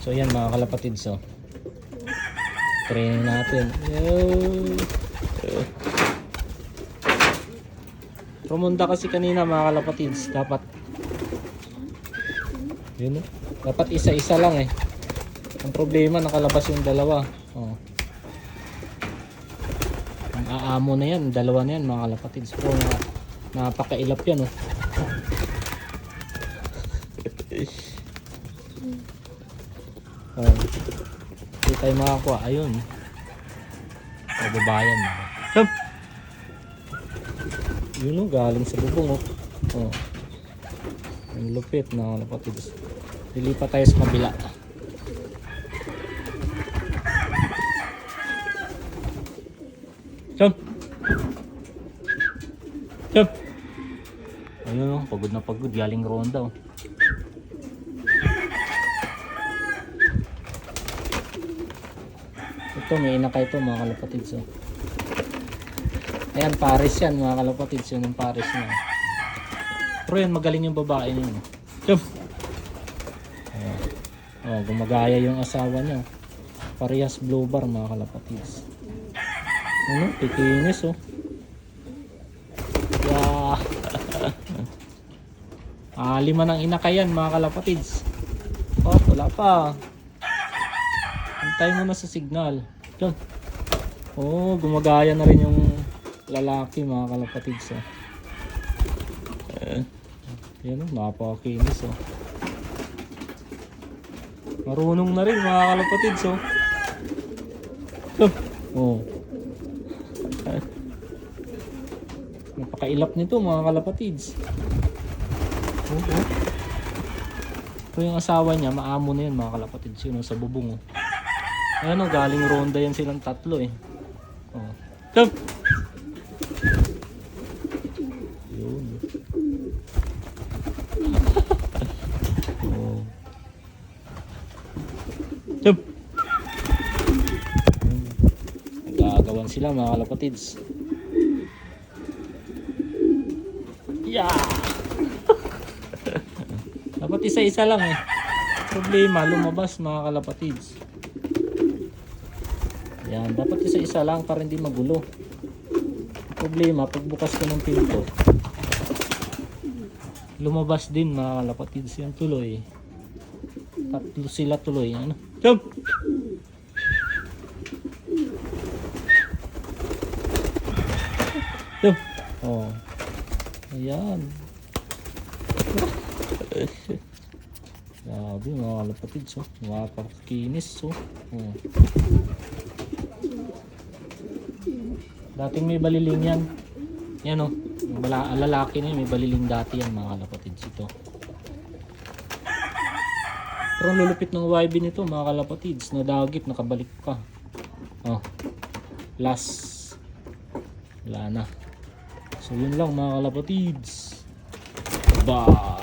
So yan mga kalapatids, oh. Training natin. Rumunda kasi kanina mga kalapatids. Dapat yun, oh. Dapat isa-isa lang eh. Ang problema nakalabas yung dalawa. Oh. Ang aamo na yan, dalawa na yan mga kalapatids. Pero napakailap yan, oh. Oh. Hindi tayo makakuha. Ayun. Pababayan. Jump! Yun o, galing sa bubong o. Oh. Ang lupit na kalapatids. Lilipat tayo sa kabila. Jump! Jump! Ayun o, pagod na pagod. Galing ronda o. Ito, may inakay ito mga kalapatids. Oh. Ayan, pares yan mga kalapatids. Yun yung pares niya. Pero yan, magaling yung babae niya. Jump! Oh, gumagaya yung asawa niya. Parehas blue bar mga kalapatids. Ano? Pikinis oh. Yeah. 5 ng inakayan mga kalapatids. Oh, wala pa. Antay mo na sa signal. Jump. Oh, gumagaya na rin yung lalaki mga kalapatids. Oh. Yan oh, napakakinis oh. Marunong na rin mga kalapatids oh. Jump. Oh. Napakailap nito mga kalapatids. Oh, oh. Ito yung asawa niya, maamo na yan mga kalapatids. Yun oh, sa bubong oh. Ayan o, galing ronda yan silang tatlo eh. Oh. Jump! Yun. Oh. Jump! Nagagawan sila mga kalapatids. Yeah! Dapat isa-isa lang eh. Problema, lumabas mga kalapatids. Yan, dapat isa-isa lang para hindi magulo. Problema, pagbukas ko ng pinto, lumabas din mga kalapatids. Yan tuloy. Tatlo sila tuloy. Ano? Jump! Jump! Oh. Ayan. Grabe mga kalapatids. Oh. Napakakinis. Oh. Oh. Dating may baliling yan. Yan o. Yung lalaki na yun, may baliling dati yan mga kalapatids ito. Pero ang lulupit ng YB nito mga kalapatids. Nadagit, nakabalik pa. Oh. Last. Wala na. So yun lang mga kalapatids. Bye!